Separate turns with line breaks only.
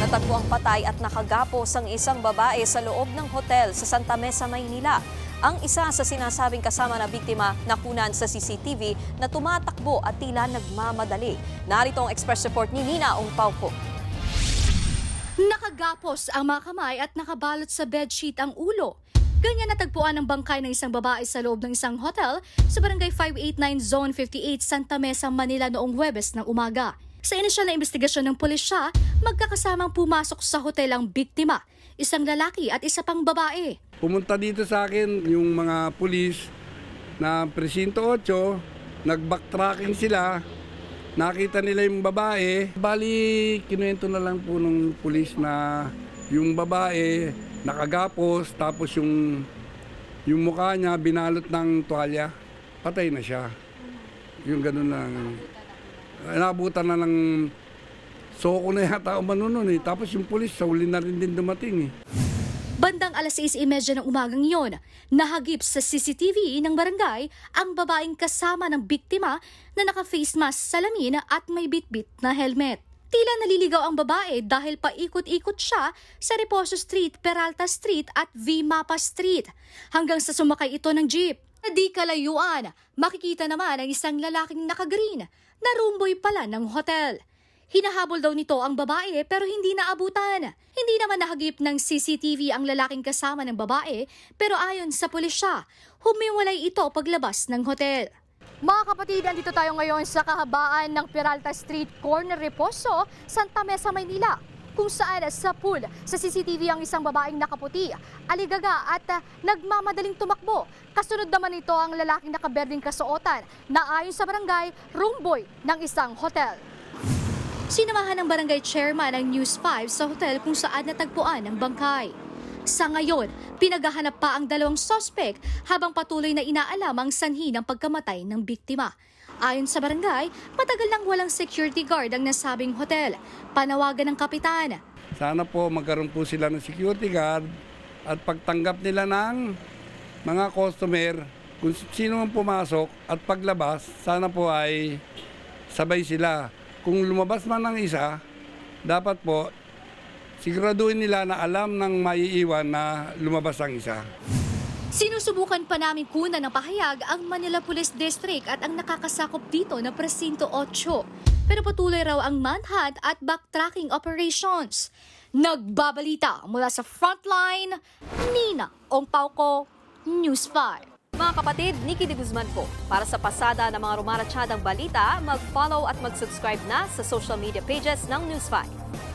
Natagpo ang patay at nakagapos ang isang babae sa loob ng hotel sa Santa Mesa, Maynila. Ang isa sa sinasabing kasama na biktima nakunan sa CCTV na tumatakbo at tila nagmamadali. Narito ang express report ni Nina Ongpauco.
Nakagapos ang mga kamay at nakabalot sa bedsheet ang ulo. Ganyan natagpuan ang bangkay ng isang babae sa loob ng isang hotel sa Barangay 589 Zone 58 Santa Mesa, Manila noong Huwebes ng umaga. Sa inisyal na investigasyon ng pulisya, magkakasamang pumasok sa hotel ang biktima, isang lalaki at isa pang babae.
Pumunta dito sa akin yung mga pulis na Presinto 8, nag-backtracking sila, nakita nila yung babae. Bali, kinuwento na lang po ng pulis na yung babae nakagapos, tapos yung mukha niya binalot ng tuwalya, patay na siya. Yung ganun lang. Inabutan na ng soko na yata o manunon eh. Tapos yung pulis, sa uli na rin din dumating eh.
Bandang alas 6:30 ng umagang iyon, nahagip sa CCTV ng barangay ang babaeng kasama ng biktima na naka-face mask, salamin at may bitbit na helmet. Tila naliligaw ang babae dahil paikot-ikot siya sa Reposo Street, Peralta Street at V. Mapa Street hanggang sa sumakay ito ng jeep. Di kalayuan, makikita naman ang isang lalaking naka-green na roomboy pala ng hotel. Hinahabol daw nito ang babae pero hindi naabutan. Hindi naman nahagip ng CCTV ang lalaking kasama ng babae pero ayon sa pulisya, humiwalay ito paglabas ng hotel. Mga kapatid, andito tayo ngayon sa kahabaan ng Peralta Street, Corner Reposo, Santa Mesa, Maynila, kung saan sa pool sa CCTV ang isang babaeng nakaputi, aligaga at nagmamadaling tumakbo. Kasunod naman ito ang lalaking nakaberding kasuotan na ayon sa barangay, roomboy ng isang hotel. Sinamahan ng barangay chairman ang News 5 sa hotel kung saan natagpuan ang bangkay. Sa ngayon, pinaghahanap pa ang dalawang sospek habang patuloy na inaalam ang sanhi ng pagkamatay ng biktima. Ayon sa barangay, matagal nang walang security guard ang nasabing hotel. Panawagan ng kapitan.
Sana po magkaroon po sila ng security guard at pagtanggap nila ng mga customer, kung sino man pumasok at paglabas, sana po ay sabay sila. Kung lumabas man ng isa, dapat po siguraduhin nila na alam ng maiiwan na lumabas ang isa.
Sinusubukan pa namin kunan ng pahayag ang Manila Police District at ang nakakasakop dito na Presinto 8. Pero patuloy raw ang manhunt at backtracking operations. Nagbabalita mula sa frontline, Nina Ongpauco, News 5.
Mga kapatid, Nikki de Guzman po. Para sa pasada ng mga rumaratsyadang balita, mag-follow at mag-subscribe na sa social media pages ng News 5.